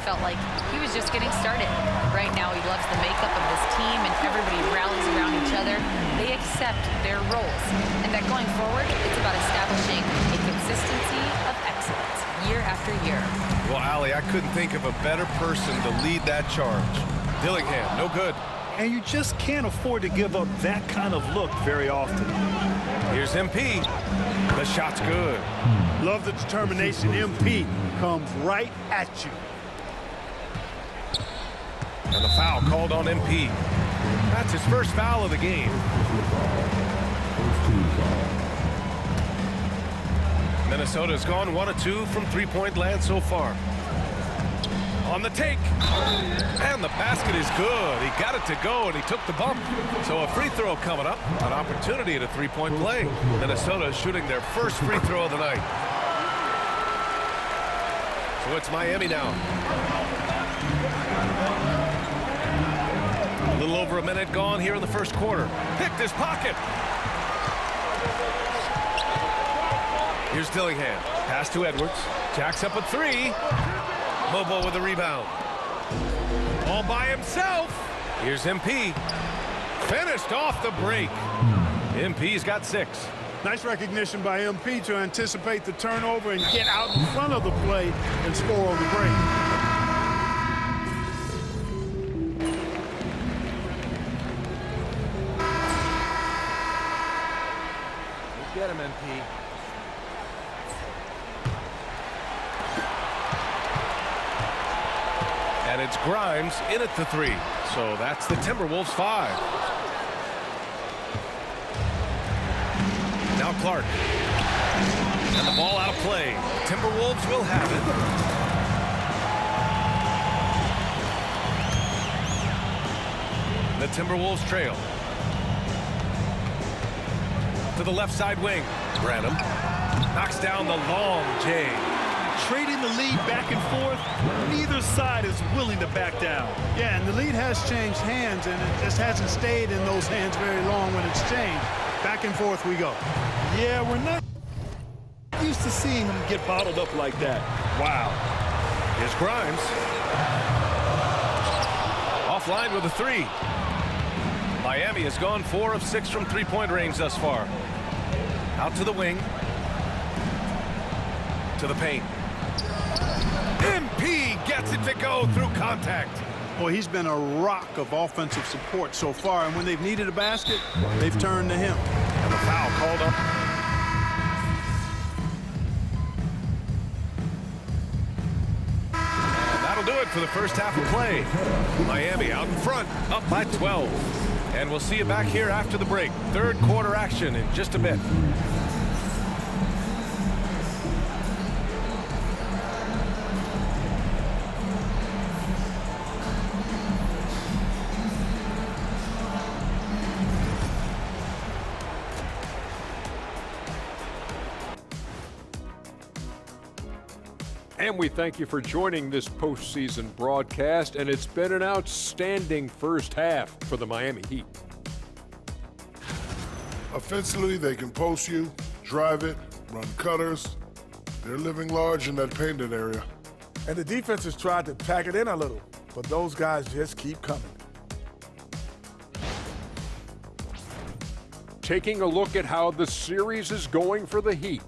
felt like he was just getting started. Right now, he loves the makeup of this team, and everybody rallies around each other. They accept their roles. And that going forward, it's about establishing a consistency of excellence year after year. Well, Allie, I couldn't think of a better person to lead that charge. Dillingham, no good. And you just can't afford to give up that kind of look very often. Here's MP. The shot's good. Love the determination. MP comes right at you. And the foul called on MP. That's his first foul of the game. Minnesota's gone 1 of 2 from three-point land so far. On the take. And the basket is good. He got it to go, and he took the bump. So a free throw coming up. An opportunity at a three-point play. Minnesota is shooting their first free throw of the night. So it's Miami now. A little over a minute gone here in the first quarter. Picked his pocket. Here's Dillingham. Pass to Edwards. Jacks up a three. Bobo with the rebound. All by himself. Here's MP. Finished off the break. MP's got 6. Nice recognition by MP to anticipate the turnover and get out in front of the play and score on the break. Get him, MP. And it's Grimes in at the 3. So that's the Timberwolves 5. Now Clark. And the ball out of play. Timberwolves will have it. The Timberwolves trail. To the left side wing. Branham knocks down the long J. Trading the lead back and forth, neither side is willing to back down. Yeah, and the lead has changed hands, and it just hasn't stayed in those hands very long when it's changed. Back and forth we go. Yeah, we're not used to seeing him get bottled up like that. Wow. Here's Grimes. Offline with a 3. Miami has gone 4 of 6 from three-point range thus far. Out to the wing. To the paint. MP gets it to go through contact. Boy, he's been a rock of offensive support so far, and when they've needed a basket, they've turned to him. And the foul called up. And that'll do it for the first half of play. Miami out in front, up by 12. And we'll see you back here after the break. Third quarter action in just a bit. And we thank you for joining this postseason broadcast, and it's been an outstanding first half for the Miami Heat. Offensively, they can post you, drive it, run cutters. They're living large in that painted area. And the defense has tried to pack it in a little, but those guys just keep coming. Taking a look at how the series is going for the Heat.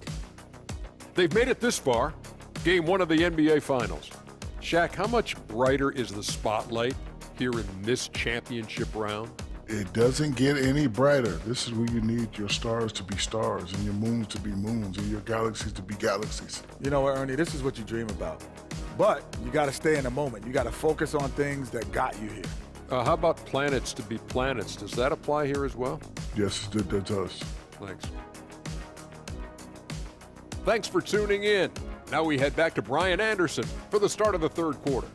They've made it this far. Game 1 of the NBA Finals. Shaq, how much brighter is the spotlight here in this championship round? It doesn't get any brighter. This is where you need your stars to be stars and your moons to be moons and your galaxies to be galaxies. You know what, Ernie, this is what you dream about. But you got to stay in the moment. You got to focus on things that got you here. How about planets to be planets? Does that apply here as well? Yes, it does. Thanks. Thanks for tuning in. Now we head back to Brian Anderson for the start of the third quarter.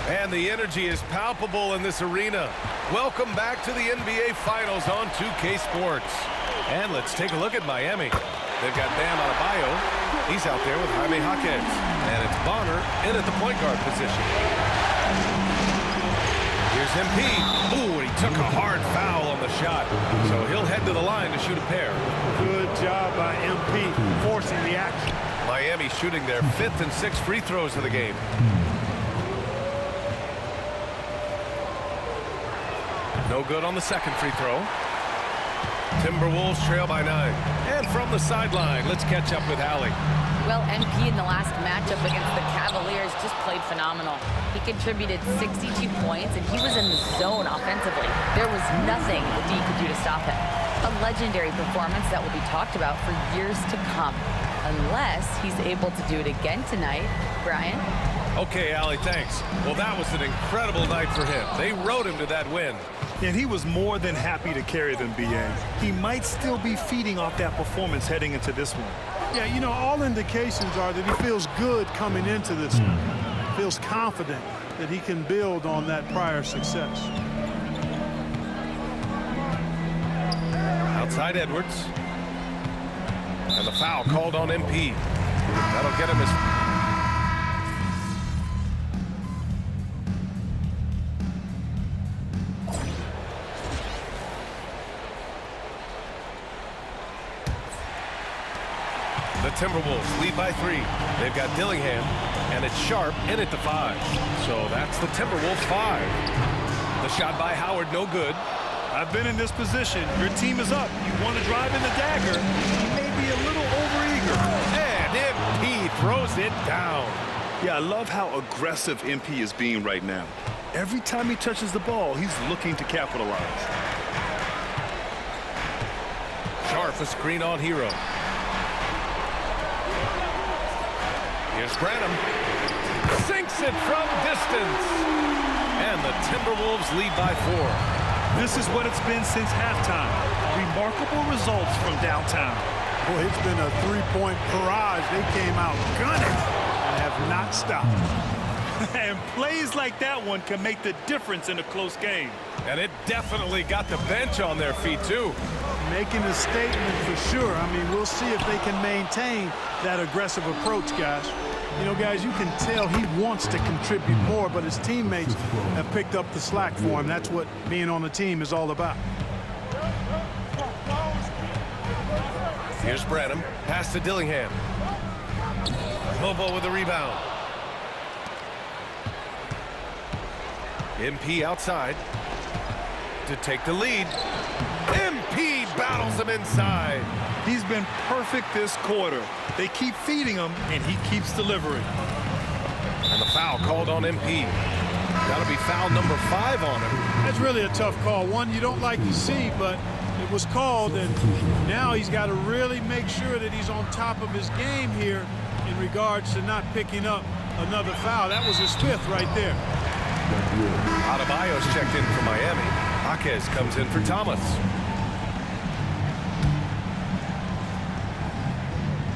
And the energy is palpable in this arena. Welcome back to the NBA Finals on 2K Sports. And let's take a look at Miami. They've got Bam Adebayo. He's out there with Jaime Jaquez. And it's Bonner in at the point guard position. Here's MP. Ooh, and he took a hard foul on the shot. So he'll head to the line to shoot a pair. Good job by MP forcing the action. Miami shooting their 5th and 6th free throws of the game. No good on the second free throw. Timberwolves trail by 9. And from the sideline, let's catch up with Allie. Well, MP in the last matchup against the Cavaliers just played phenomenal. He contributed 62 points, and he was in the zone offensively. There was nothing the D could do to stop him. A legendary performance that will be talked about for years to come. Unless he's able to do it again tonight. Brian? Okay, Allie, thanks. Well, that was an incredible night for him. They rode him to that win. And he was more than happy to carry them, B.A. He might still be feeding off that performance heading into this one. Yeah, you know, all indications are that he feels good coming into this one. Feels confident that he can build on that prior success. Outside Edwards. And the foul called on MP. That'll get him his... The Timberwolves lead by 3. They've got Dillingham, and it's Sharp in at the 5. So that's the Timberwolves 5. The shot by Howard, no good. I've been in this position. Your team is up. You want to drive in the dagger. He may be a little overeager. And MP throws it down. Yeah, I love how aggressive MP is being right now. Every time he touches the ball, he's looking to capitalize. Sharp, a screen on Hero. Here's Branham. Sinks it from distance. And the Timberwolves lead by 4. This is what it's been since halftime. Remarkable results from downtown. Boy, it's been a three-point barrage. They came out gunning and have not stopped. And plays like that one can make the difference in a close game. And it definitely got the bench on their feet, too. Making a statement for sure. I mean, we'll see if they can maintain that aggressive approach, guys. You know, guys, you can tell he wants to contribute more, but his teammates have picked up the slack for him. That's what being on the team is all about. Here's Branham. Pass to Dillingham. Mobo with the rebound. MP outside to take the lead. MP battles him inside. He's been perfect this quarter. They keep feeding him, and he keeps delivering. And the foul called on MP. That'll be foul number 5 on him. That's really a tough call. One you don't like to see, but it was called, and now he's got to really make sure that he's on top of his game here in regards to not picking up another foul. That was his 5th right there. Adebayo's checked in for Miami. Jaquez comes in for Thomas.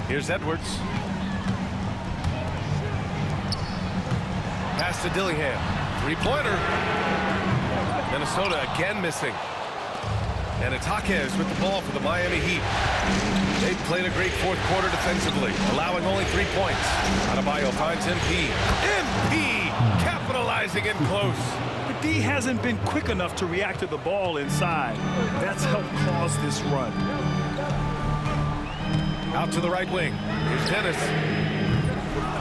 Here's Edwards. Pass to Dillingham. Three-pointer. Minnesota again missing. And it's Jaquez with the ball for the Miami Heat. They've played a great 4th quarter defensively, allowing only 3 points. Adebayo finds MP. MP capitalizing in close. The D hasn't been quick enough to react to the ball inside. That's helped cause this run. Out to the right wing. Here's Dennis.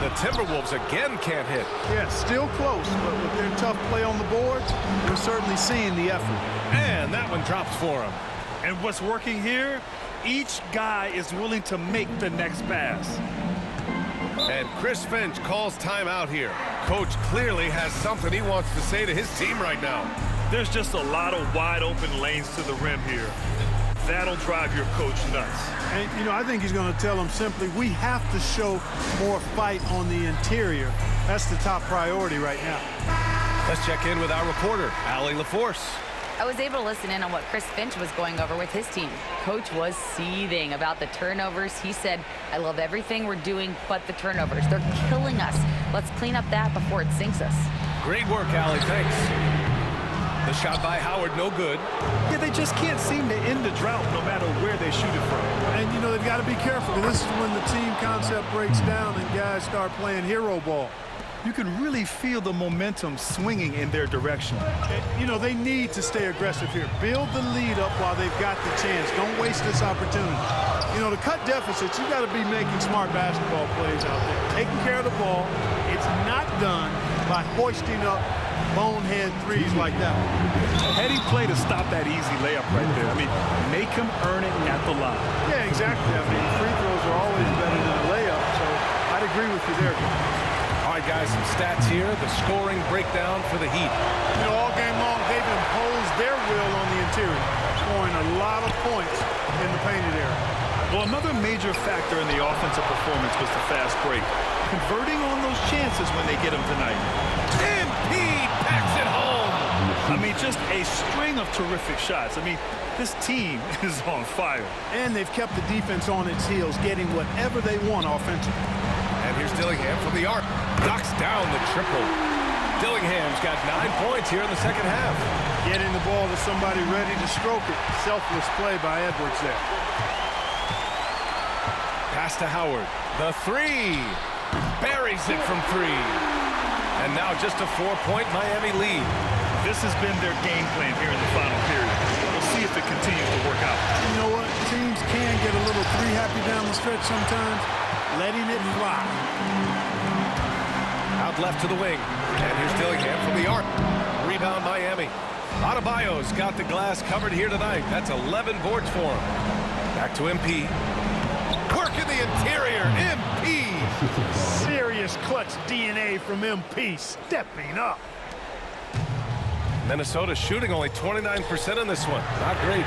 The Timberwolves again can't hit. Yeah, still close, but with their tough play on the boards, we're certainly seeing the effort. And that one drops for him. And what's working here? Each guy is willing to make the next pass. And Chris Finch calls timeout here. Coach clearly has something he wants to say to his team right now. There's just a lot of wide open lanes to the rim here. That'll drive your coach nuts. And, you know, I think he's going to tell them simply, we have to show more fight on the interior. That's the top priority right now. Let's check in with our reporter, Allie LaForce. I was able to listen in on what Chris Finch was going over with his team. Coach was seething about the turnovers. He said, I love everything we're doing but the turnovers. They're killing us. Let's clean up that before it sinks us. Great work, Allie. Thanks. The shot by Howard, no good. Yeah, they just can't seem to end the drought no matter where they shoot it from. And, you know, they've got to be careful. This is when the team concept breaks down and guys start playing hero ball. You can really feel the momentum swinging in their direction. And, you know, they need to stay aggressive here. Build the lead up while they've got the chance. Don't waste this opportunity. You know, to cut deficits, you got to be making smart basketball plays out there. Taking care of the ball. It's not done by hoisting up bonehead threes like that. Heady play to stop that easy layup right there. I mean, make him earn it at the line. Yeah, exactly. I mean, free throws are always better than a layup, so I'd agree with you there. All right, guys, some stats here. The scoring breakdown for the Heat. You know, all game long, they've imposed their will on the interior, scoring a lot of points in the painted area. Well, another major factor in the offensive performance was the fast break. Converting on those chances when they get them tonight. MP packs it home. I mean, just a string of terrific shots. I mean, this team is on fire. And they've kept the defense on its heels, getting whatever they want offensively. And here's Dillingham from the arc. Knocks down the triple. Dillingham's got 9 points here in the second half. Getting the ball to somebody ready to stroke it. Selfless play by Edwards there. Pass to Howard. The three. Buries it from three. And now just a 4-point Miami lead. This has been their game plan here in the final period. We'll see if it continues to work out. You know what? Teams can get a little three-happy down the stretch sometimes. Letting it fly. Out left to the wing. And here's Dillingham from the arc. Rebound Miami. Adebayo's got the glass covered here tonight. That's 11 boards for him. Back to MP. Work in the interior. MP. Serious clutch DNA from MP. Stepping up. Minnesota shooting only 29% in this one. Not great.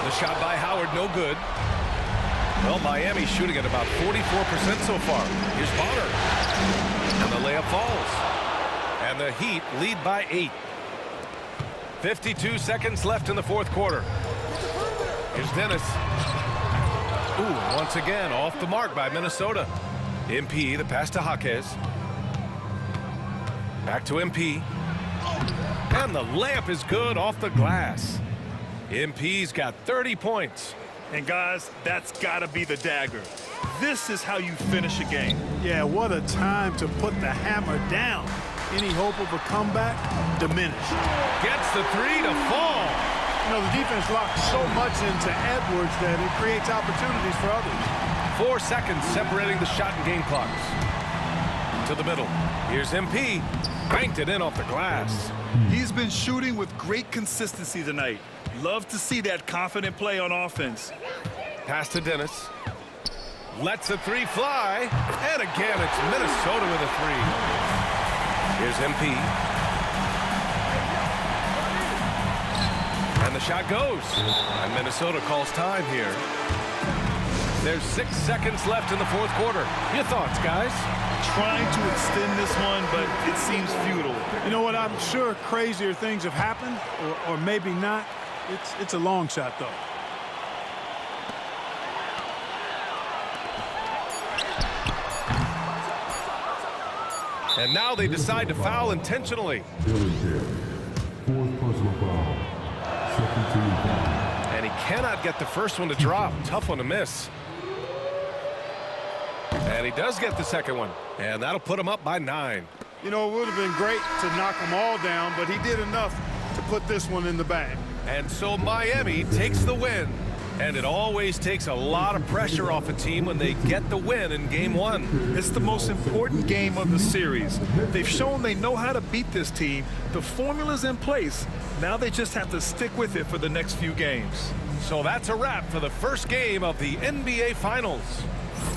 The shot by Howard, no good. Well, Miami shooting at about 44% so far. Here's Bonner. And the layup falls. And the Heat lead by 8. 52 seconds left in the fourth quarter. Here's Dennis. Ooh, once again, off the mark by Minnesota. MP, the pass to Jaquez. Back to MP. And the layup is good off the glass. MP's got 30 points. And guys, that's got to be the dagger. This is how you finish a game. Yeah, what a time to put the hammer down. Any hope of a comeback? Diminished. Gets the three to fall. You know, the defense locks so much into Edwards that it creates opportunities for others. 4 seconds separating the shot and game clocks. To the middle. Here's MP. Banked it in off the glass. He's been shooting with great consistency tonight. Love to see that confident play on offense. Pass to Dennis. Lets the three fly. And again, it's Minnesota with a three. Here's MP. And the shot goes. And Minnesota calls time here. There's 6 seconds left in the fourth quarter. Your thoughts, guys? Trying to extend this one, but it seems futile. You know what? I'm sure crazier things have happened, or maybe not. It's a long shot, though. And now they decide to foul intentionally. Fourth personal foul. Second team foul. And he cannot get the first one to drop. Tough one to miss. And he does get the second one. And that'll put him up by 9. You know, it would have been great to knock them all down, but he did enough to put this one in the bag. And so Miami takes the win. And it always takes a lot of pressure off a team when they get the win in game 1. It's the most important game of the series. They've shown they know how to beat this team. The formula's in place. Now they just have to stick with it for the next few games. So that's a wrap for the first game of the NBA Finals.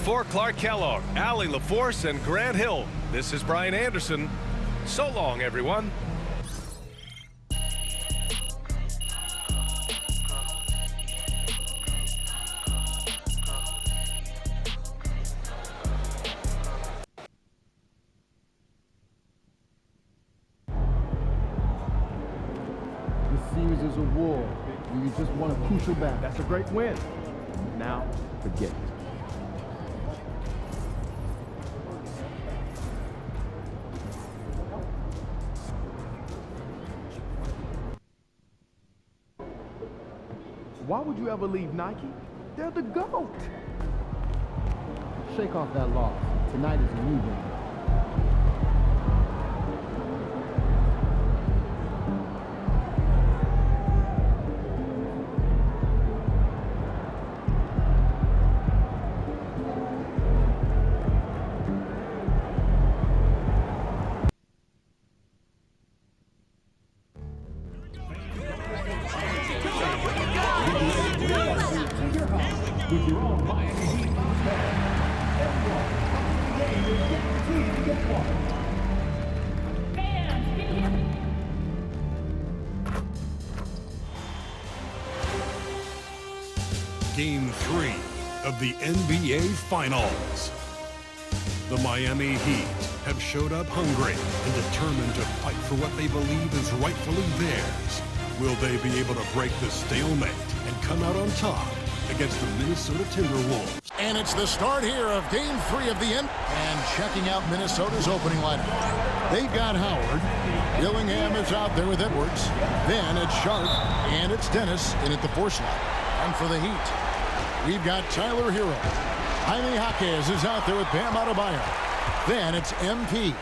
For Clark Kellogg, Allie LaForce, and Grant Hill, this is Brian Anderson. So long, everyone. This series is a war where you just want a crucial battle. That's a great win. Now, forget it. Why would you ever leave Nike? They're the GOAT. Shake off that loss. Tonight is a new game. Game 3 of the NBA Finals. The Miami Heat have showed up hungry and determined to fight for what they believe is rightfully theirs. Will they be able to break the stalemate and come out on top against the Minnesota Timberwolves? And it's the start here of Game 3 of the NBA. And checking out Minnesota's opening lineup. They've got Howard. Dillingham is out there with Edwards. Then it's Sharp, and it's Dennis in at the 4 slot. And for the Heat, we've got Tyler Hero. Jaime Jaquez is out there with Bam Adebayo. Then it's MP.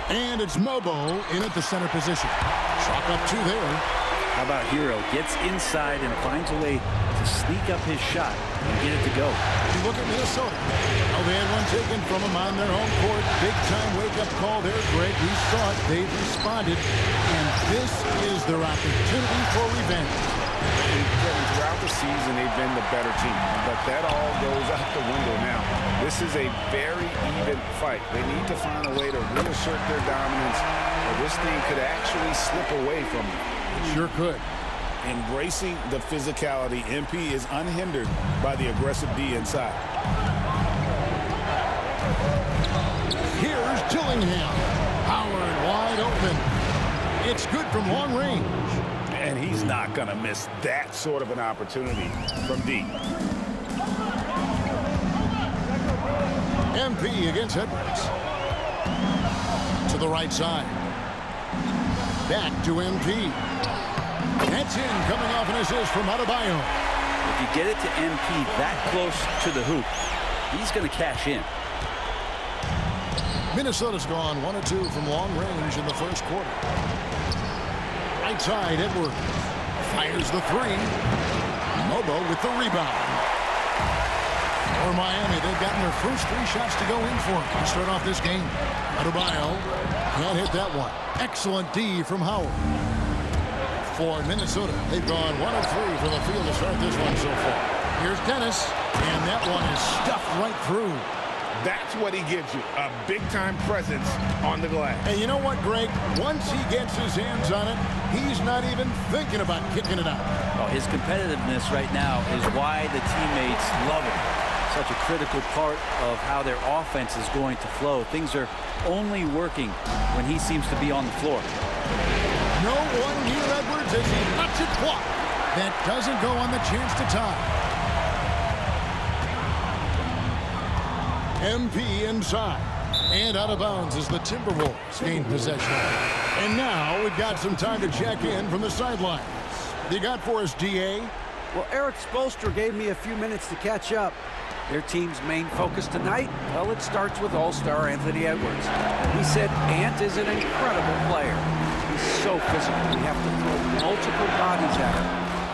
And it's Mobo in at the center position. Chalk up 2 there. How about Hero gets inside and finds a way to sneak up his shot and get it to go. You look at Minnesota. Oh, they had one taken from them on their home court. Big-time wake-up call there, Greg. We saw it. They've responded. And this is their opportunity for revenge. Throughout the season, they've been the better team. But that all goes out the window now. This is a very even fight. They need to find a way to reassert their dominance, or this thing could actually slip away from them. It sure could. Embracing the physicality, MP is unhindered by the aggressive D inside. Here's Dillingham. Howard wide open. It's good from long range. And he's not going to miss that sort of an opportunity from D. MP against Edwards. To the right side. Back to MP. That's in, coming off an assist from Adebayo. If you get it to MP that close to the hoop, he's going to cash in. Minnesota's gone 1 of 2 from long range in the first quarter. Right side, Edwards fires the 3. Mobo with the rebound. For Miami, they've gotten their first 3 shots to go in for them to start off this game. Adebayo can't hit that one. Excellent D from Howard. For Minnesota, they've gone 1 of 3 from the field to start this one so far. Here's Dennis, and that one is stuffed right through. That's what he gives you, a big-time presence on the glass. And you know what, Greg? Once he gets his hands on it, he's not even thinking about kicking it out. Oh, his competitiveness right now is why the teammates love him. Such a critical part of how their offense is going to flow. Things are only working when he seems to be on the floor. No one near Edwards as he lets it fly. That doesn't go on the chance to tie. MP inside. And out of bounds as the Timberwolves gain possession. And now we've got some time to check in from the sidelines. You got for us, DA? Well, Eric Spoelstra gave me a few minutes to catch up. Their team's main focus tonight, well, it starts with All-Star Anthony Edwards. He said Ant is an incredible player. He's so physical. We have to throw multiple bodies at him.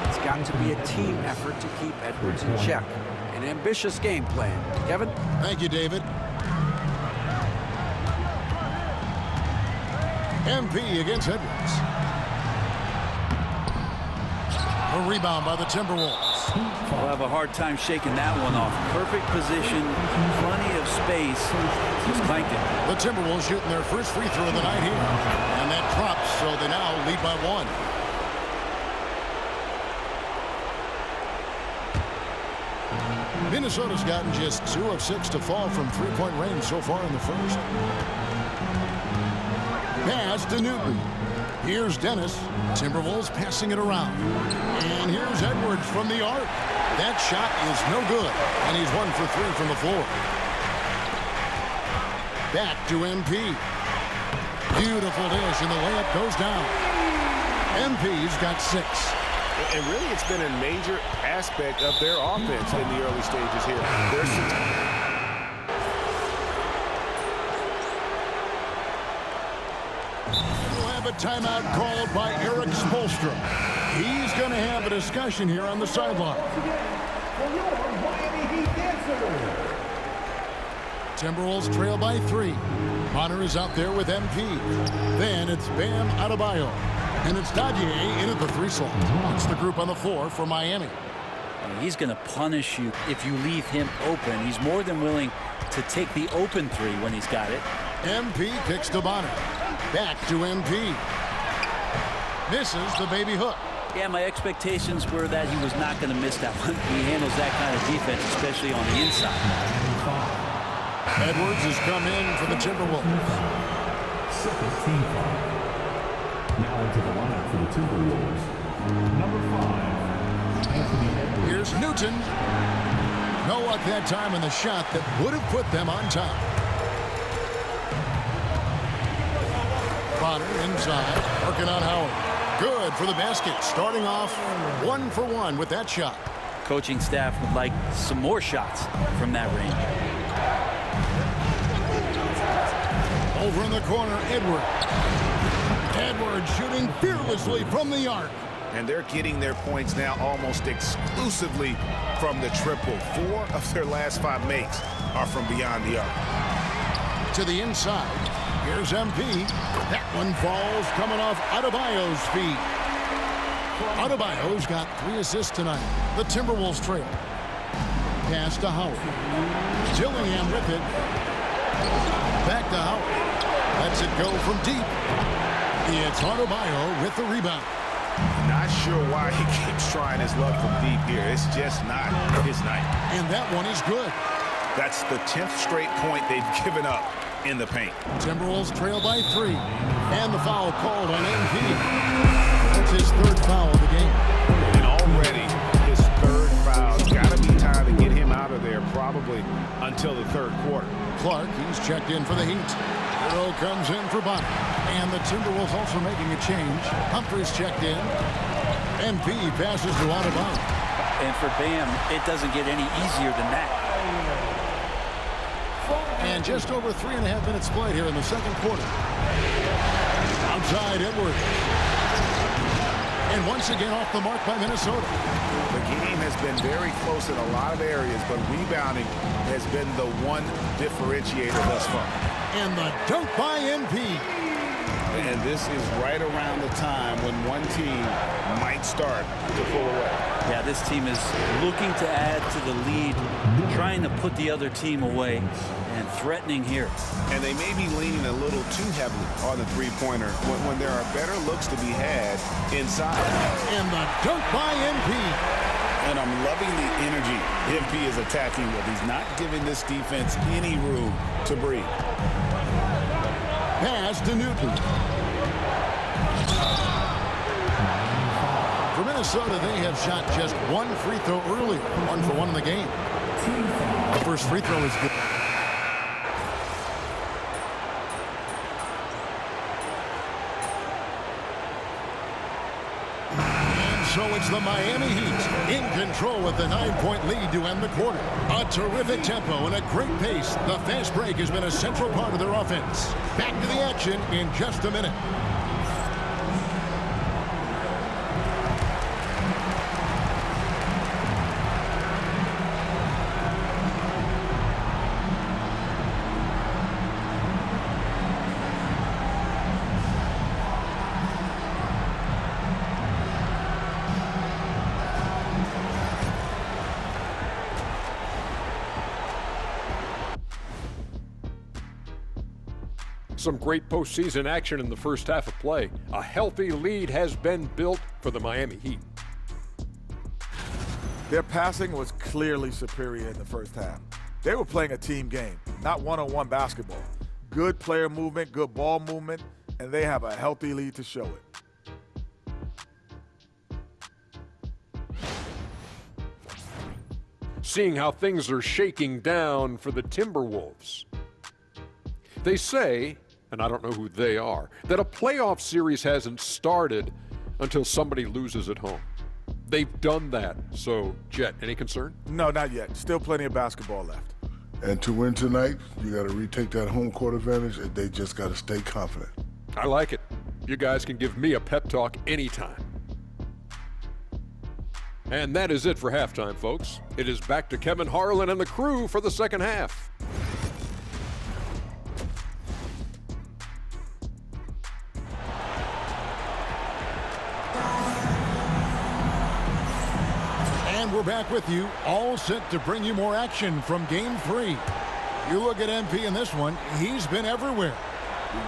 It's got to be a team effort to keep Edwards in check. An ambitious game plan. Kevin? Thank you, David. MP against Edwards. A rebound by the Timberwolves. We'll have a hard time shaking that one off. Perfect position, plenty of space. Just clanked it. The Timberwolves shooting their first free throw of the night here. And that drops, so they now lead by 1. Minnesota's gotten just 2 of 6 to fall from three-point range so far in the first. Pass to Newton. Here's Dennis. Timberwolves passing it around. And here's Edwards from the arc. That shot is no good. And he's 1 for 3 from the floor. Back to MP. Beautiful dish, and the layup goes down. MP's got 6. And really, it's been a major aspect of their offense in the early stages here. We'll have a timeout called by Eric Spoelstra. He's going to have a discussion here on the sideline. Timberwolves trail by 3. Bonner is out there with MP. Then it's Bam Adebayo. And it's Dadier in at the 3 slot. It's the group on the floor for Miami. He's going to punish you if you leave him open. He's more than willing to take the open 3 when he's got it. MP kicks to Bonner. Back to MP. Misses the baby hook. Yeah, my expectations were that he was not going to miss that one. He handles that kind of defense, especially on the inside. Edwards has come in for the Timberwolves. Second team foul. Now into the lineup for the Timberwolves. Number 5, Anthony Edwards. Here's Newton. No luck that time in the shot that would have put them on top. Bonner inside, working on Howard. Good for the basket, starting off 1 for 1 with that shot. Coaching staff would like some more shots from that range. Over in the corner, Edwards shooting fearlessly from the arc. And they're getting their points now almost exclusively from the triple. 4 of their last 5 makes are from beyond the arc. To the inside. Here's MP. That one falls coming off Adebayo's feet. Adebayo's got 3 assists tonight. The Timberwolves trail. Pass to Howard. Dillingham with it. Back to Howard. Lets it go from deep. It's Adebayo with the rebound. Not sure why he keeps trying his luck from deep here. It's just not his night. And that one is good. That's the 10th straight point they've given up in the paint. Timberwolves trail by 3. And the foul called on MP. That's his 3rd foul of the game. And already his 3rd foul. It's got to be time to get him out of there probably until the 3rd quarter. Clark, he's checked in for the Heat. Hero comes in for Bonner. And the Timberwolves also making a change. Humphries checked in. MP passes to Adebayo. And for Bam, it doesn't get any easier than that. And just over 3.5 minutes played here in the 2nd quarter. Outside Edwards. And once again off the mark by Minnesota. The game has been very close in a lot of areas, but rebounding has been the one differentiator thus far. And the dunk by MP. And this is right around the time when one team might start to pull away. Yeah, this team is looking to add to the lead, trying to put the other team away, and threatening here. And they may be leaning a little too heavily on the three-pointer when there are better looks to be had inside. And the dunk by MP. And I'm loving the energy MP is attacking with. He's not giving this defense any room to breathe. Pass to Newton. For Minnesota, they have shot just 1 free throw earlier. 1 for 1 in the game. The first free throw is good. And so it's the Miami Heat in control with the 9-point lead to end the quarter. A terrific tempo and a great pace. The fast break has been a central part of their offense. Back to the action in just a minute. Some great postseason action in the first half of play. A healthy lead has been built for the Miami Heat. Their passing was clearly superior in the first half. They were playing a team game, not one-on-one basketball. Good player movement, good ball movement, and they have a healthy lead to show it. Seeing how things are shaking down for the Timberwolves. They say, and I don't know who they are, that a playoff series hasn't started until somebody loses at home. They've done that. So, Jet, any concern? No, not yet. Still plenty of basketball left. And to win tonight, you got to retake that home court advantage, and they just got to stay confident. I like it. You guys can give me a pep talk anytime. And that is it for halftime, folks. It is back to Kevin Harlan and the crew for the second half. And we're back with you, all set to bring you more action from Game 3. You look at MP in this one, he's been everywhere.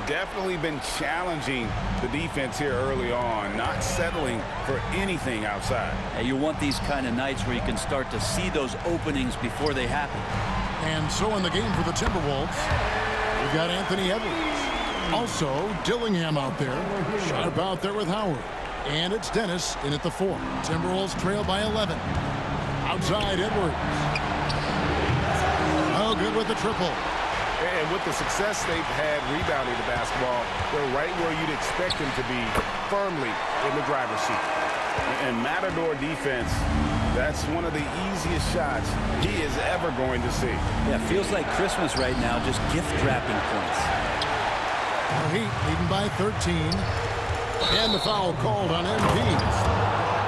Definitely been challenging the defense here early on, not settling for anything outside. And you want these kind of nights where you can start to see those openings before they happen. And so in the game for the Timberwolves, we've got Anthony Edwards. Also, Dillingham out there, Sharp out there with Howard. And it's Dennis in at the 4. Timberwolves trail by 11. Outside Edwards. Oh, good with the triple. And with the success they've had rebounding the basketball, they're right where you'd expect them to be, firmly in the driver's seat. And Matador defense, that's one of the easiest shots he is ever going to see. Yeah, feels like Christmas right now, just gift wrapping points. Heat leading by 13. And the foul called on MP.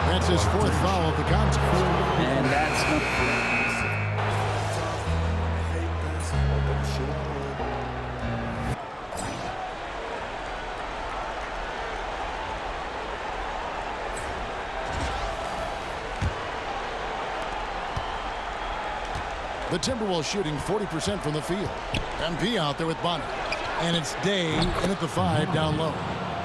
That's his 4th foul of the contest. And that's the Timberwolves shooting 40% from the field. MP out there with Bonner. And it's Day in at the 5 down low.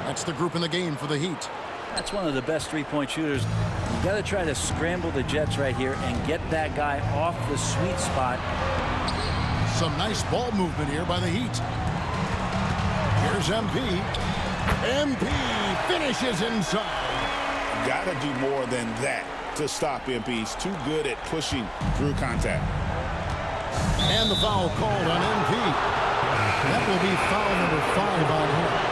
That's the group in the game for the Heat. That's one of the best three-point shooters. You got to try to scramble the Jets right here and get that guy off the sweet spot. Some nice ball movement here by the Heat. Here's MP. MP finishes inside. Got to do more than that to stop MP. He's too good at pushing through contact. And the foul called on MP. That will be foul number 5 on him.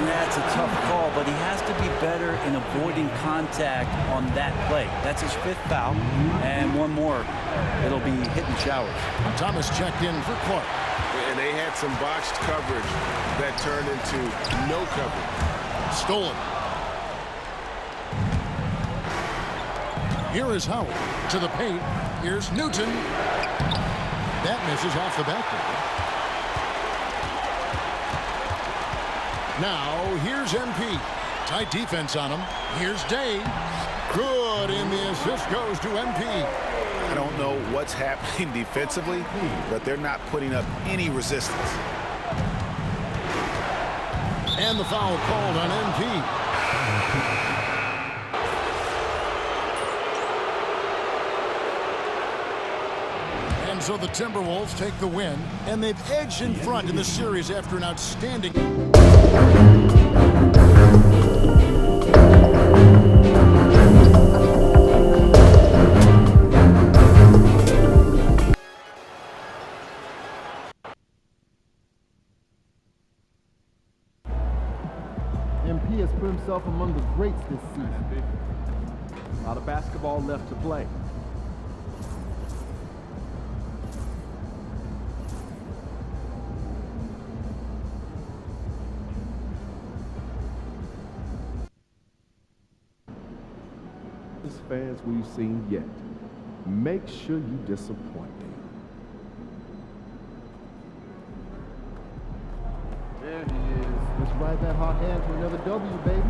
That's a tough call, but he has to be better in avoiding contact on that play. That's his 5th foul, and one more. It'll be hitting showers. Thomas checked in for Clark. And they had some botched coverage that turned into no coverage. Stolen. Here is Howard to the paint. Here's Newton. That misses off the backboard. Now, here's MP. Tight defense on him. Here's Day. Good, and the assist goes to MP. I don't know what's happening defensively, but they're not putting up any resistance. And the foul called on MP. And so the Timberwolves take the win, and they've edged in front in the series after an outstanding... MP has put himself among the greats this season. A lot of basketball left to play. Fans we've seen yet. Make sure you disappoint them. There he is. Let's ride that hot hand to another W, baby.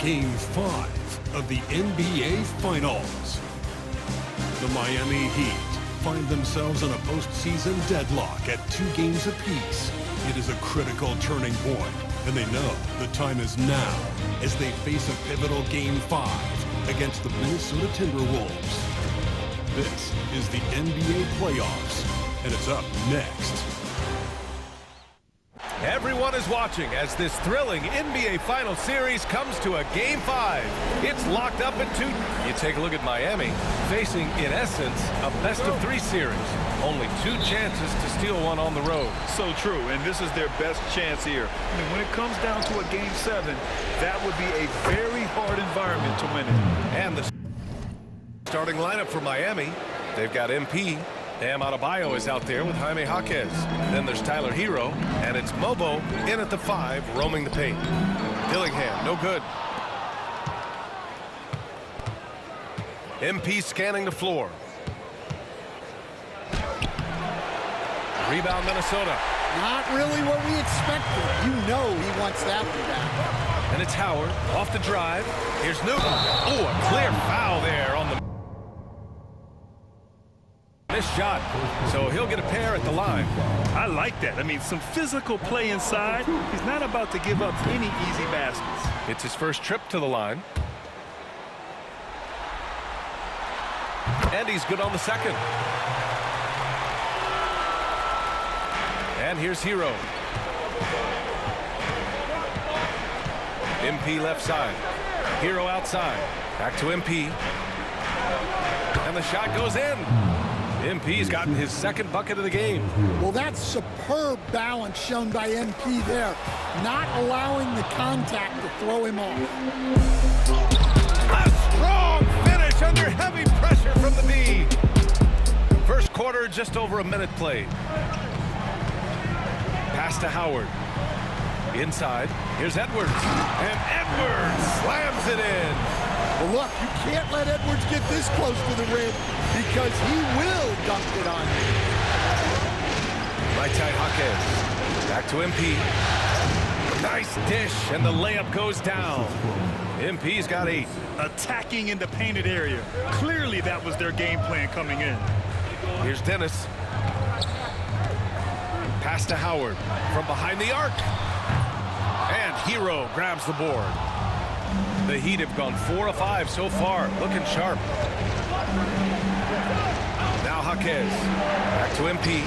Game 5 of the NBA Finals. The Miami Heat find themselves in a postseason deadlock at 2 games apiece. It is a critical turning point, and they know the time is now as they face a pivotal Game 5 against the Minnesota Timberwolves. This is the NBA playoffs, and it's up next. Everyone is watching as this thrilling NBA Final Series comes to a Game 5. It's locked up at 2. You take a look at Miami, facing, in essence, a best-of-3 series. Only 2 chances to steal one on the road. So true, and this is their best chance here. I mean, when it comes down to a Game 7, that would be a very hard environment to win in. And the starting lineup for Miami, they've got MP. Bam Adebayo is out there with Jaime Jaquez. Then there's Tyler Hero, and it's Mobo in at the 5, roaming the paint. Dillingham, no good. MP scanning the floor. Rebound, Minnesota. Not really what we expected. You know he wants that one back. And it's Howard off the drive. Here's Newton. Oh, a clear foul there on the missed shot. So he'll get a pair at the line. I like that. I mean, some physical play inside. He's not about to give up any easy baskets. It's his first trip to the line. And he's good on the second. And here's Hero. MP left side. Hero outside. Back to MP. And the shot goes in. MP's gotten his second bucket of the game. Well, that's superb balance shown by MP there, not allowing the contact to throw him off. A strong finish under heavy pressure from the B. First quarter, just over a minute played. Pass to Howard. Inside, here's Edwards. And Edwards slams it in. Well, look, you can't let Edwards get this close to the rim because he will dunk it on you. Right side, Jaquez. Back to MP. Nice dish, and the layup goes down. MP's got 8. Attacking in the painted area. Clearly that was their game plan coming in. Here's Dennis. Pass to Howard from behind the arc. And Hero grabs the board. The Heat have gone 4 of 5 so far, looking sharp. Now Jaquez, back to MP.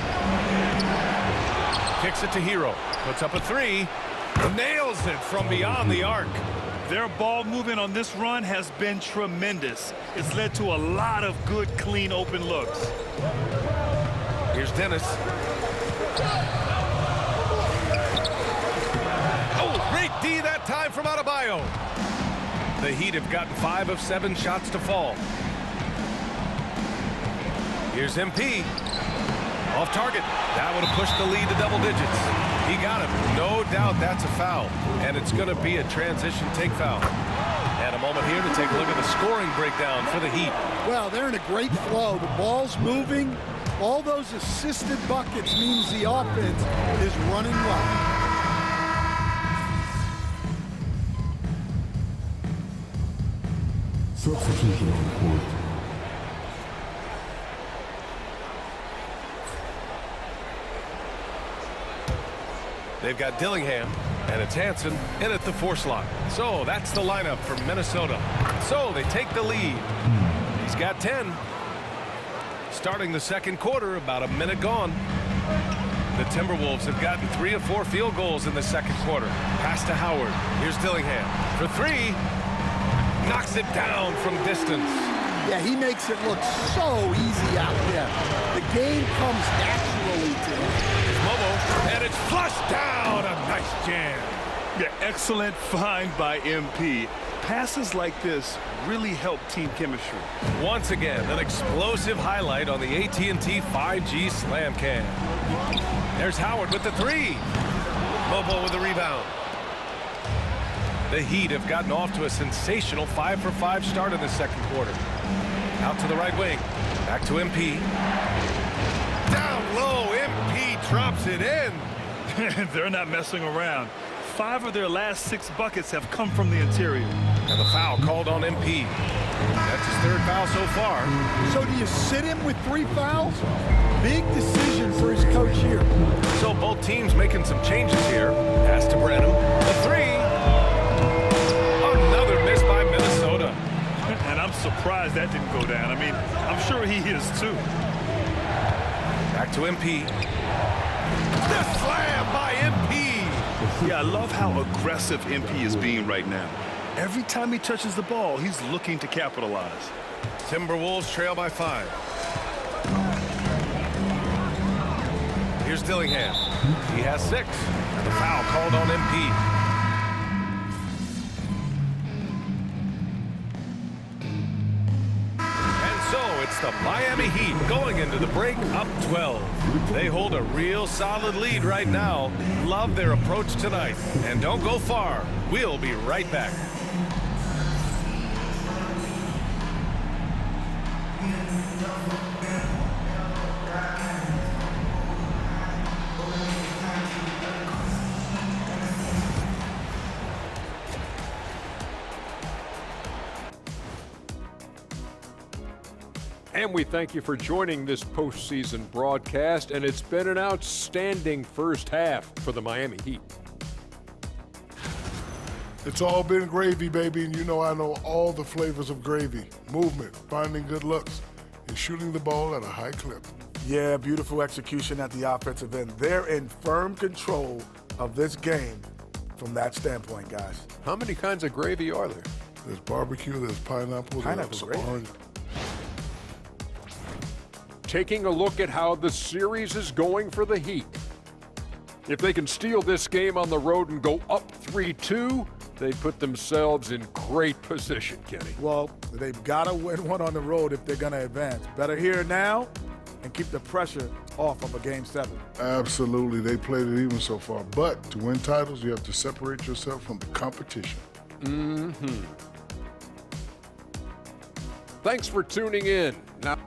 Kicks it to Hero, puts up a 3, nails it from beyond the arc. Their ball movement on this run has been tremendous. It's led to a lot of good, clean, open looks. Here's Dennis. Oh, great D that time from Adebayo. The Heat have gotten 5 of 7 shots to fall. Here's MP. Off target. That would have pushed the lead to double digits. He got him. No doubt that's a foul. And it's going to be a transition take foul. And a moment here to take a look at the scoring breakdown for the Heat. Well, they're in a great flow. The ball's moving. All those assisted buckets means the offense is running well. Substitution on the court. They've got Dillingham, and it's Hansen in at the 4 slot. So that's the lineup for Minnesota. So they take the lead. He's got 10. Starting the second quarter, about a minute gone. The Timberwolves have gotten 3 of 4 field goals in the second quarter. Pass to Howard. Here's Dillingham for 3. Knocks it down from distance. Yeah, he makes it look so easy out there. The game comes naturally to him. Here's Mobo, and it's flushed down. A nice jam. Yeah, excellent find by MP. Passes like this really help team chemistry. Once again, an explosive highlight on the AT&T 5G Slam Cam. There's Howard with the 3. Mobo with the rebound. The Heat have gotten off to a sensational 5 for 5 start in the second quarter. Out to the right wing. Back to MP. Down low, MP drops it in. They're not messing around. 5 of their last 6 buckets have come from the interior. And the foul called on MP. That's his third foul so far. So do you sit him with 3 fouls? Big decision for his coach here. So both teams making some changes here. Pass to Brenham. The 3. Another miss by Minnesota. And I'm surprised that didn't go down. I mean, I'm sure he is too. Back to MP. The slam by MP. Yeah, I love how aggressive MP is being right now. Every time he touches the ball, he's looking to capitalize. Timberwolves trail by 5. Here's Dillingham. He has 6. The foul called on MP. It's the Miami Heat going into the break up 12. They hold a real solid lead right now. Love their approach tonight. And don't go far. We'll be right back. And we thank you for joining this postseason broadcast, and it's been an outstanding first half for the Miami Heat. It's all been gravy, baby, and you know I know all the flavors of gravy. Movement, finding good looks, and shooting the ball at a high clip. Yeah, beautiful execution at the offensive end. They're in firm control of this game from that standpoint, guys. How many kinds of gravy are there? There's barbecue, there's pineapple, there's gravy. orange. Taking a look at how the series is going for the Heat. If they can steal this game on the road and go up 3-2, they put themselves in great position, Kenny. Well, they've got to win one on the road if they're going to advance. Better here now and keep the pressure off of a Game 7. Absolutely. They played it even so far. But to win titles, you have to separate yourself from the competition. Mm-hmm. Thanks for tuning in. Now,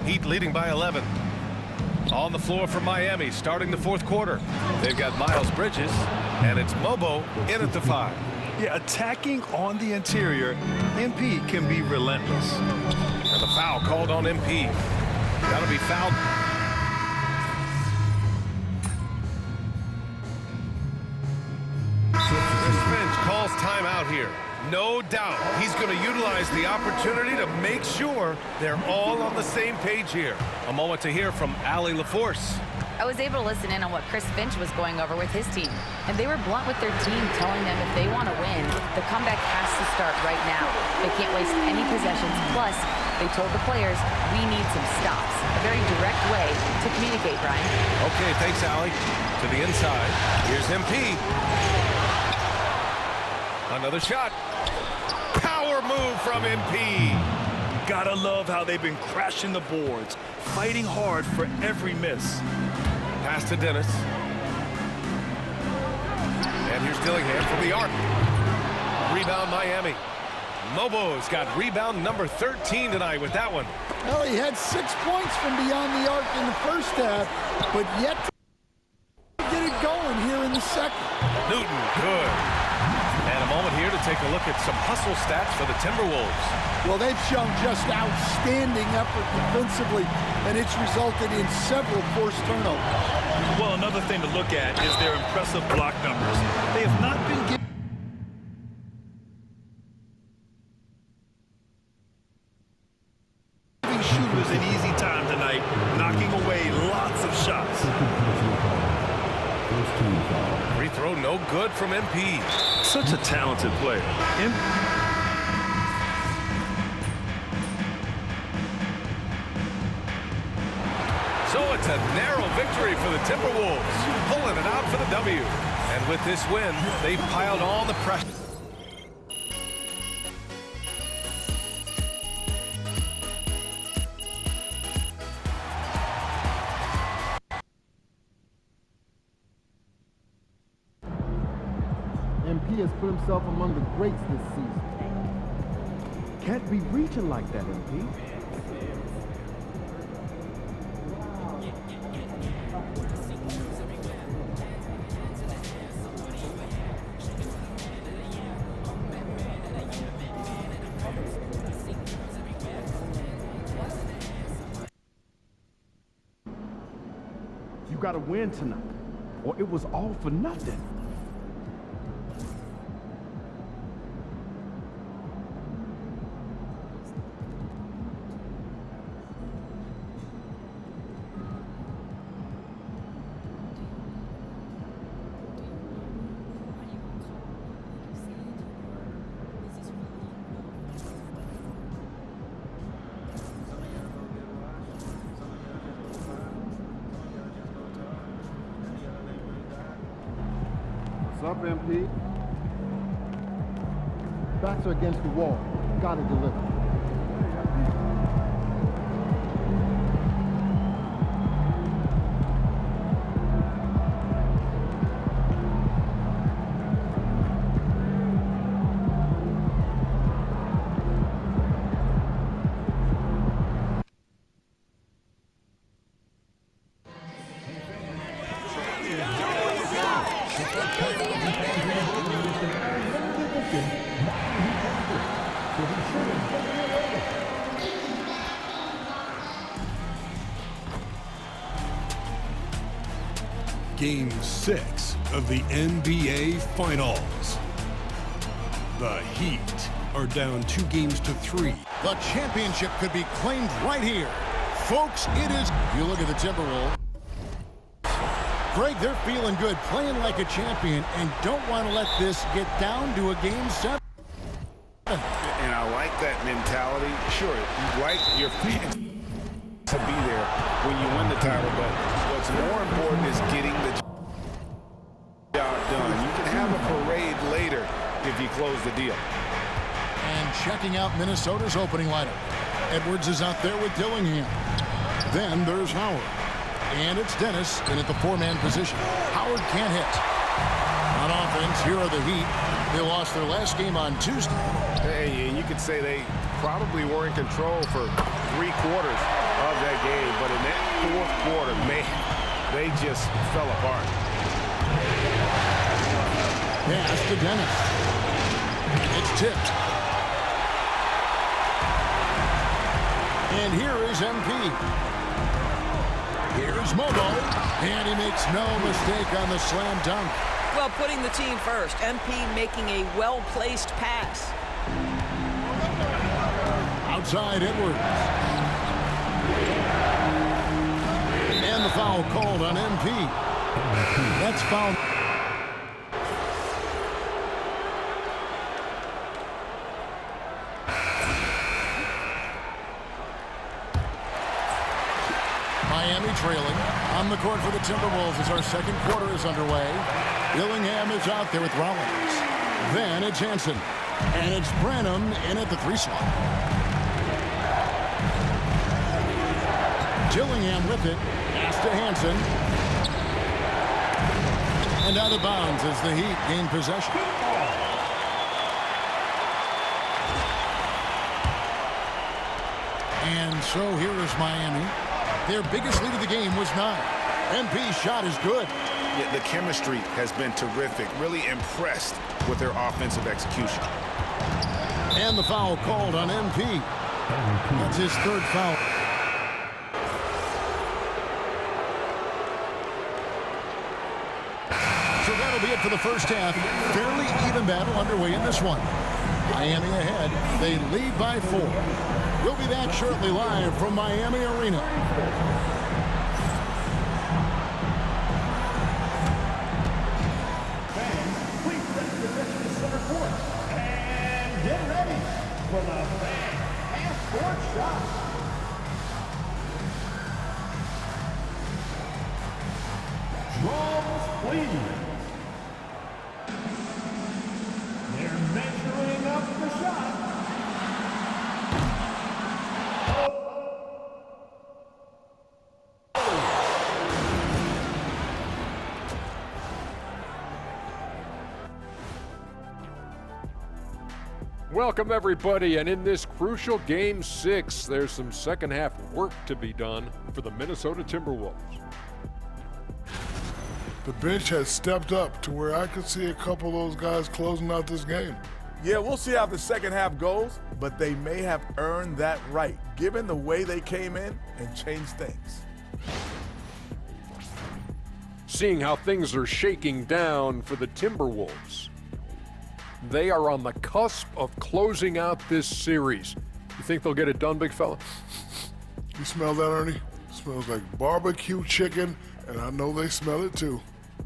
Heat leading by 11. On the floor for Miami, starting the fourth quarter. They've got Miles Bridges, and it's Mobo in at the 5. Yeah, attacking on the interior, MP can be relentless. And the foul called on MP. That'll be fouled. Chris Finch calls timeout here. No doubt he's going to utilize the opportunity to make sure they're all on the same page here. A moment to hear from Allie LaForce. I was able to listen in on what Chris Finch was going over with his team, and they were blunt with their team, telling them if they want to win, the comeback has to start right now. They can't waste any possessions. Plus, they told the players, we need some stops. A very direct way to communicate, Brian. Okay, thanks, Allie. To the inside. Here's MP. Another shot. Power move from MP. Gotta love how they've been crashing the boards, fighting hard for every miss. Pass to Dennis. And here's Dillingham from the arc. Rebound Miami. Mobo's got rebound number 13 tonight with that one. Well, he had 6 points from beyond the arc in the first half, but yet to get it going here in the second. Newton, good. And a moment here to take a look at some hustle stats for the Timberwolves. Well, they've shown just outstanding effort defensively, and it's resulted in several forced turnovers. Well, another thing to look at is their impressive block numbers. They have not been giving shooters an easy time tonight, knocking away lots of shots. Free throw no good from MP. Such a talented player. So it's a narrow victory for the Timberwolves, pulling it out for the W. And with this win, they've piled on the pressure. MP has put himself among the greats this season. Can't be reaching like that, MP. You gotta win tonight, or it was all for nothing. What's up, MP? Backs are against the wall. Gotta deliver. Game 6 of the NBA Finals. The Heat are down 2 games to 3. The championship could be claimed right here. Folks, it is. You look at the Timberwolves. Greg, they're feeling good, playing like a champion, and don't want to let this get down to a game 7. And I like that mentality. Sure, you like your fans to be there when you win the title, but what's more important is getting the job done. You can have a parade later if you close the deal. And checking out Minnesota's opening lineup. Edwards is out there with Dillingham. Then there's Howard. And it's Dennis in at the 4-man position. Howard can't hit. On offense, here are the Heat. They lost their last game on Tuesday. Hey, and you could say they probably were in control for 3 quarters of that game, but in that 4th quarter, man, they just fell apart. Pass to Dennis. It's tipped. And here is MP. Here's Mobo, and he makes no mistake on the slam dunk. Well, putting the team first. MP making a well-placed pass. Outside Edwards. And the foul called on MP. That's foul. Miami trailing on the court for the Timberwolves as our second quarter is underway. Dillingham is out there with Rollins. Then it's Hansen. And it's Branham in at the 3 slot. Dillingham with it. Pass to Hansen. And out of bounds as the Heat gain possession. And so here is Miami. Their biggest lead of the game was 9. MP's shot is good. Yeah, the chemistry has been terrific. Really impressed with their offensive execution. And the foul called on MP. That's his 3rd foul. So that'll be it for the first half. Fairly even battle underway in this one. Miami ahead. They lead by 4. We'll be back shortly live from Miami Arena. Get ready for the fan half-court shot. Drums, please. They're measuring up the shot. Welcome, everybody, and in this crucial Game 6, there's some second-half work to be done for the Minnesota Timberwolves. The bench has stepped up to where I could see a couple of those guys closing out this game. Yeah, we'll see how the second half goes, but they may have earned that right, given the way they came in and changed things. Seeing how things are shaking down for the Timberwolves. They are on the cusp of closing out this series. You think they'll get it done, big fella? You smell that, Ernie? It smells like barbecue chicken, and I know they smell it too.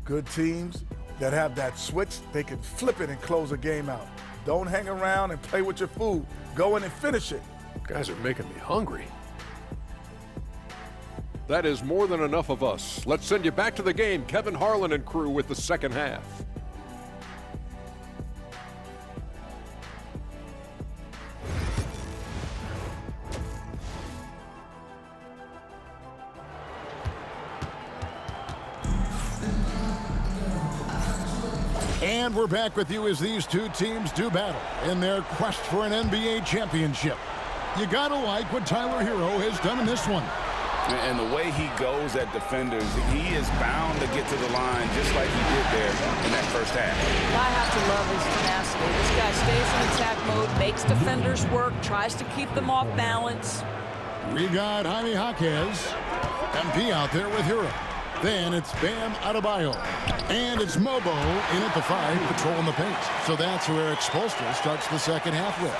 Good teams that have that switch, they can flip it and close a game out. Don't hang around and play with your food. Go in and finish it. Guys are making me hungry. That is more than enough of us. Let's send you back to the game. Kevin Harlan and crew with the second half. And we're back with you as these two teams do battle in their quest for an NBA championship. You gotta like what Tyler Hero has done in this one. And the way he goes at defenders, he is bound to get to the line just like he did there in that first half. I have to love his tenacity. This guy stays in attack mode, makes defenders work, tries to keep them off balance. We got Jaime Jaquez, MP out there with Hero. Then it's Bam Adebayo. And it's Mobo in at the 5, patrolling the paint. So that's where Spoelstra starts the second half with.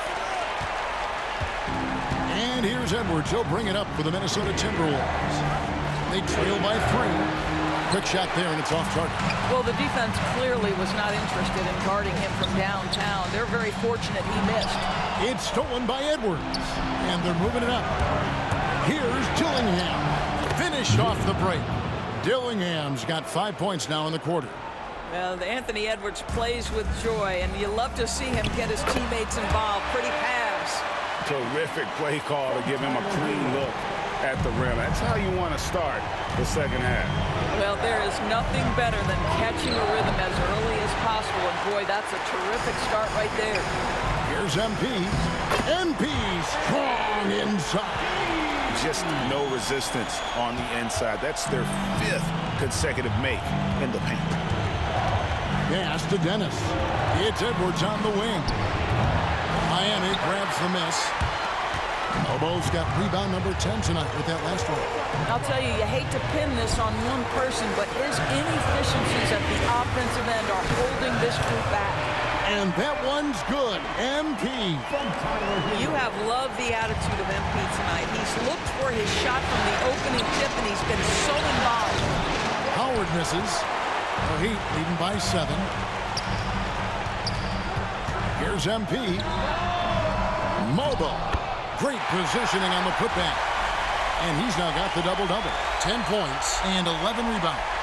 And here's Edwards. He'll bring it up for the Minnesota Timberwolves. They trail by 3. Quick shot there, and it's off target. Well, the defense clearly was not interested in guarding him from downtown. They're very fortunate he missed. It's stolen by Edwards. And they're moving it up. Here's Dillingham. Finished off the break. Dillingham's got 5 points now in the quarter. Well, Anthony Edwards plays with joy, and you love to see him get his teammates involved. Pretty pass. Terrific play call to give him a clean look at the rim. That's how you want to start the second half. Well, there is nothing better than catching a rhythm as early as possible, and boy, that's a terrific start right there. Here's MP. MP strong inside. Just no resistance on the inside. That's their 5th consecutive make in the paint. Pass to Dennis. It's Edwards on the wing. Miami grabs the miss. Mobo's got rebound number 10 tonight with that last one. I'll tell you, you hate to pin this on one person, but his inefficiencies at the offensive end are holding this group back. And that one's good. MP. You have loved the attitude of MP tonight. He's looked for his shot from the opening tip, and he's been so involved. Howard misses. The Heat leading by 7. Here's MP. Mobo. Great positioning on the putback. And he's now got the double-double. 10 points and 11 rebounds.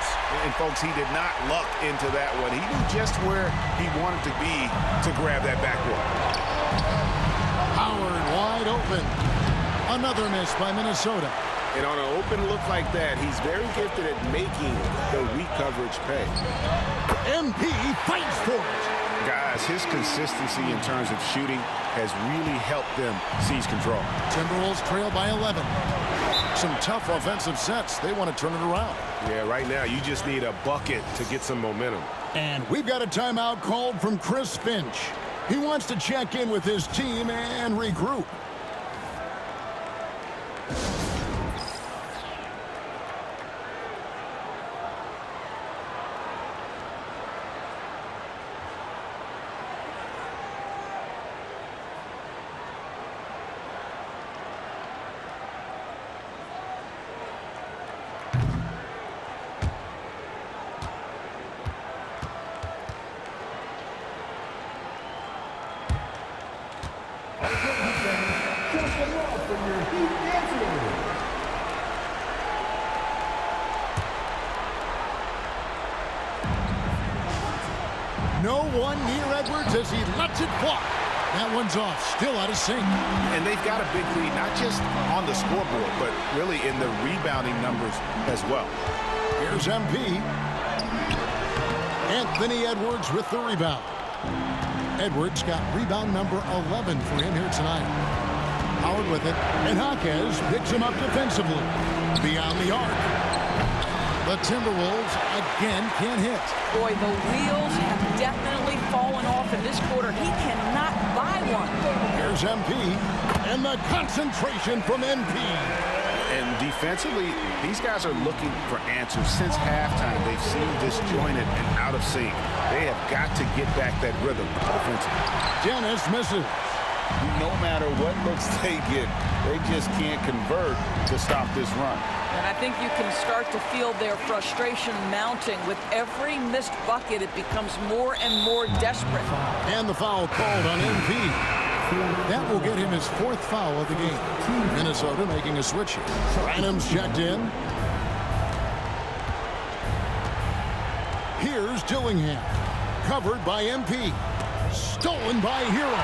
And, folks, he did not luck into that one. He knew just where he wanted to be to grab that backboard. Howard wide open. Another miss by Minnesota. And on an open look like that, he's very gifted at making the weak coverage pay. MP fights for it. Guys, his consistency in terms of shooting has really helped them seize control. Timberwolves trail by 11. Some tough offensive sets. They want to turn it around. Yeah, right now you just need a bucket to get some momentum. And we've got a timeout called from Chris Finch. He wants to check in with his team and regroup. No one near Edwards as he lets it fly. That one's off, still out of sync. And they've got a big lead, not just on the scoreboard, but really in the rebounding numbers as well. Here's MP. Anthony Edwards with the rebound. Edwards got rebound number 11 for him here tonight. Howard with it, and Jaquez picks him up defensively. Beyond the arc. The Timberwolves again can't hit. Boy, the wheels have definitely fallen off in this quarter. He cannot buy one. Here's MP, and the concentration from MP. And defensively, these guys are looking for answers. Since halftime, they've seemed disjointed and out of sync. They have got to get back that rhythm offensively. Dennis misses. No matter what looks they get, they just can't convert to stop this run. And I think you can start to feel their frustration mounting. With every missed bucket, it becomes more and more desperate. And the foul called on MP. That will get him his 4th foul of the game. Minnesota making a switch here. Branham's checked in. Here's Dillingham. Covered by MP. Stolen by Hero.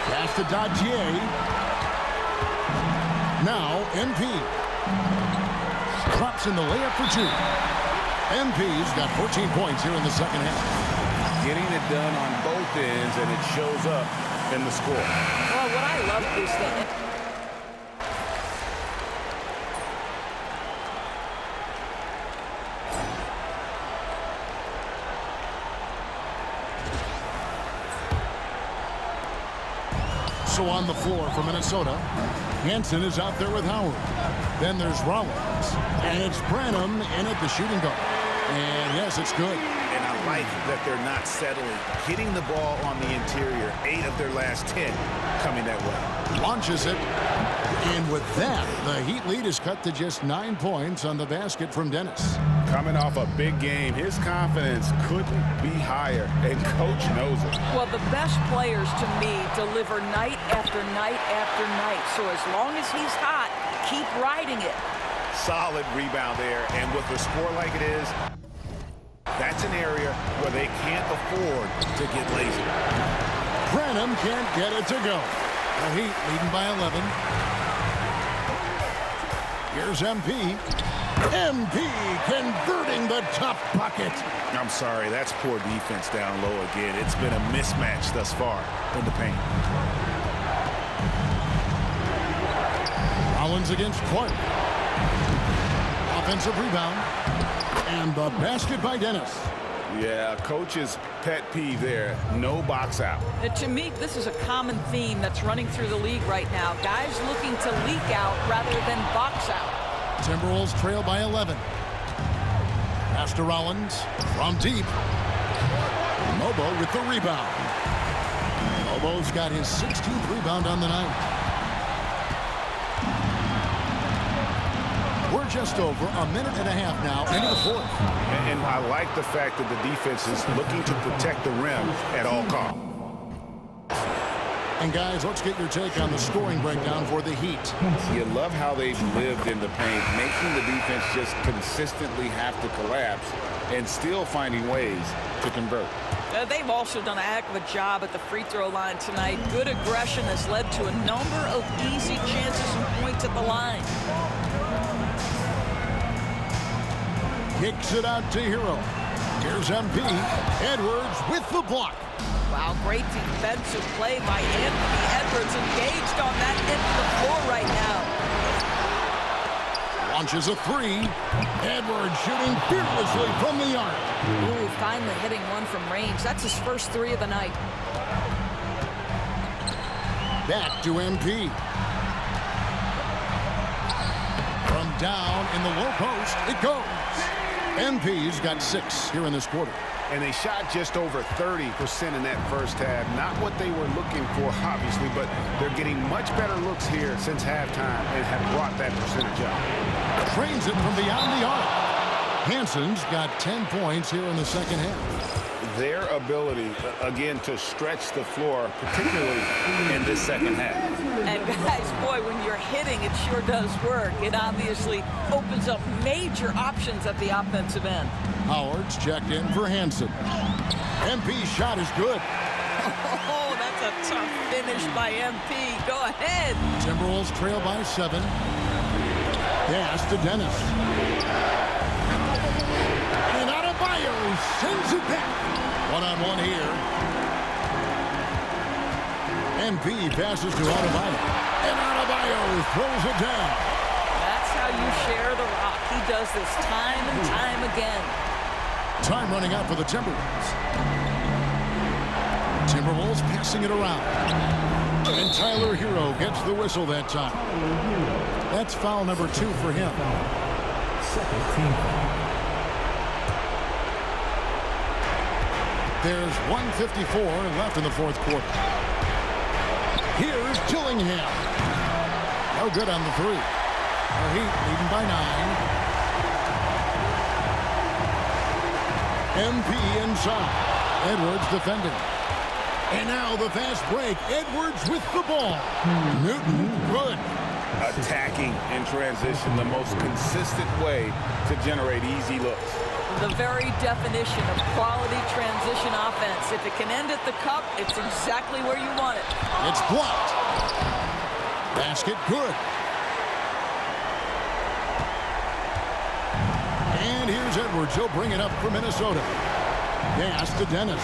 Pass to Dadier. Now MP. Drops in the layup for 2. MP's got 14 points here in the second half. Getting it done on both ends, and it shows up in the score. Well, what I love is that... So on the floor for Minnesota, Hansen is out there with Howard. Then there's Rollins. And it's Branham in at the shooting guard. And yes, it's good. And I like that they're not settling. Hitting the ball on the interior, 8 of their last 10 coming that way. Launches it. And with that, the Heat lead is cut to just 9 points on the basket from Dennis. Coming off a big game, his confidence couldn't be higher, and Coach knows it. Well, the best players, to me, deliver night after night after night. So as long as he's hot, keep riding it. Solid rebound there, and with a score like it is, that's an area where they can't afford to get lazy. Branham can't get it to go. The Heat leading by 11. Here's MP. MP converting the tough bucket. I'm sorry, that's poor defense down low again. It's been a mismatch thus far in the paint. Rollins against Clark. Offensive rebound. And the basket by Dennis. Yeah, coach's pet peeve there. No box out. To me, this is a common theme that's running through the league right now. Guys looking to leak out rather than box out. Timberwolves trail by 11. Pass to Rollins from deep. Mobo with the rebound. Mobo's got his 16th rebound on the night. We're just over a minute and a half now into the 4th. And I like the fact that the defense is looking to protect the rim at all costs. And guys, let's get your take on the scoring breakdown for the Heat. You love how they've lived in the paint, making the defense just consistently have to collapse and still finding ways to convert. They've also done a heck of a job at the free throw line tonight. Good aggression has led to a number of easy chances and points at the line. Kicks it out to Hero. Here's MP. Edwards with the block. Wow, great defensive play by Anthony Edwards, engaged on that end of the floor right now. Launches a 3. Edwards shooting fearlessly from the arc. Ooh, finally hitting one from range. That's his first 3 of the night. Back to MP. From down in the low post, it goes. MP's got 6 here in this quarter. And they shot just over 30% in that first half. Not what they were looking for, obviously, but they're getting much better looks here since halftime and have brought that percentage up. Trains it from beyond the arc. Hansen's got 10 points here in the second half. Their ability, again, to stretch the floor, particularly in this second half. And guys, boy, when you're hitting, it sure does work. It obviously opens up major options at the offensive end. Howard's checked in for Hansen. MP's shot is good. Oh, that's a tough finish by MP. Go ahead. Timberwolves trail by 7. Pass to Dennis. And Adebayo sends it back. MP passes to Adebayo. And Adebayo throws it down. That's how you share the rock. He does this time and time again. Time running out for the Timberwolves. Timberwolves passing it around. And Tyler Hero gets the whistle that time. That's foul number 2 for him. Second team foul. There's 1:54 left in the fourth quarter. Here's Gillingham. No good on the 3. The Heat leading by 9. MP inside. Edwards defending. And now the fast break. Edwards with the ball. Newton, good. Attacking in transition, the most consistent way to generate easy looks. The very definition of quality transition offense. If it can end at the cup, it's exactly where you want it. It's blocked. Basket good. And here's Edwards. He'll bring it up for Minnesota. Pass to Dennis.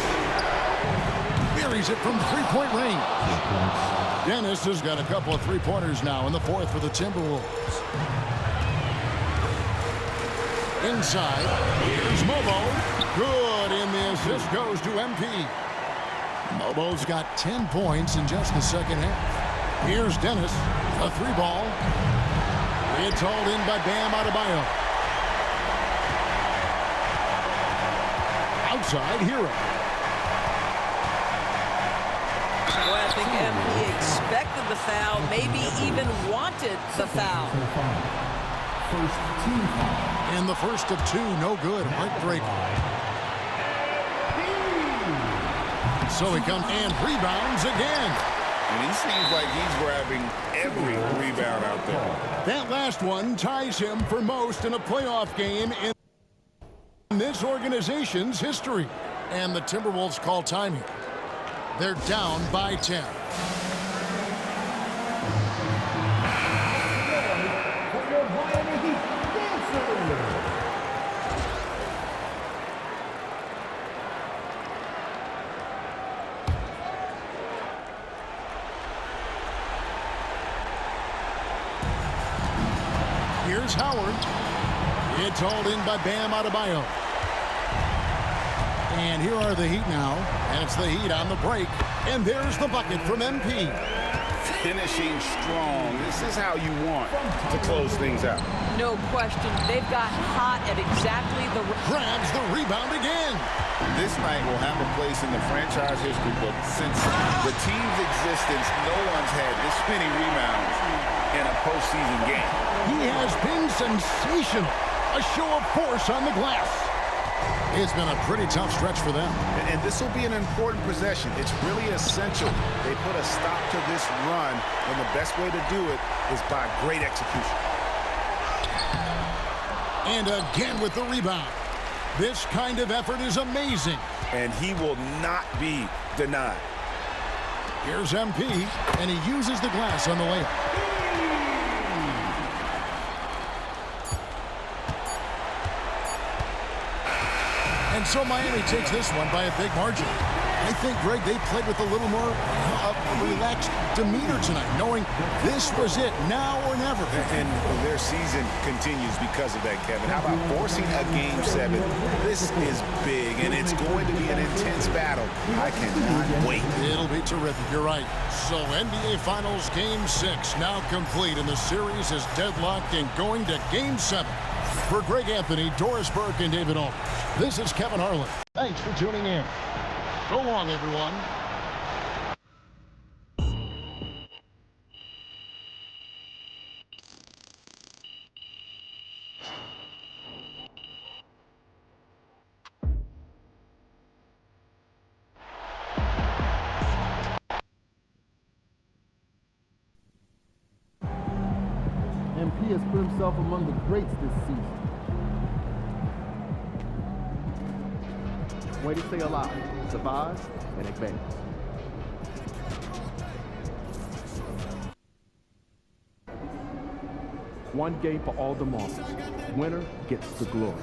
Buries it from three-point range. Dennis has got a couple of three-pointers now in the fourth for the Timberwolves. Inside, here's Mobo. Good, and the assist goes to MP. Mobo's got 10 points in just the second half. Here's Dennis, a 3-ball. It's hauled in by Bam Adebayo. Outside, Hero. Boy, I think MP expected the foul, maybe even wanted the foul. First team foul. And the first of 2, no good. Heartbreaker. So he comes and rebounds again. And he seems like he's grabbing every rebound out there. That last one ties him for most in a playoff game in this organization's history. And the Timberwolves call time here. They're down by 10. Here's Howard. It's hauled in by Bam Adebayo. And here are the Heat now. And it's the Heat on the break. And there's the bucket from MP. Finishing strong. This is how you want to close things out. No question. They've got hot at exactly the... Grabs the rebound again. This night will have a place in the franchise history book. Since the team's existence, no one's had this many rebounds in a postseason game. He has been sensational. A show of force on the glass. It's been a pretty tough stretch for them. And this will be an important possession. It's really essential. They put a stop to this run, and the best way to do it is by great execution. And again with the rebound. This kind of effort is amazing. And he will not be denied. Here's MP, and he uses the glass on the layup. And so Miami takes this one by a big margin. I think, Greg, they played with a little more relaxed demeanor tonight, knowing this was it, now or never. And their season continues because of that, Kevin. How about forcing a Game 7? This is big, and it's going to be an intense battle. I cannot wait. It'll be terrific. You're right. So NBA Finals Game 6 now complete, and the series is deadlocked and going to Game 7. For Greg Anthony, Doris Burke, and David Aldridge, this is Kevin Harlan. Thanks for tuning in. So long, everyone. MP has put himself among the greats this season. Way to stay alive, survive, and advance. One game for all the marbles. Winner gets the glory.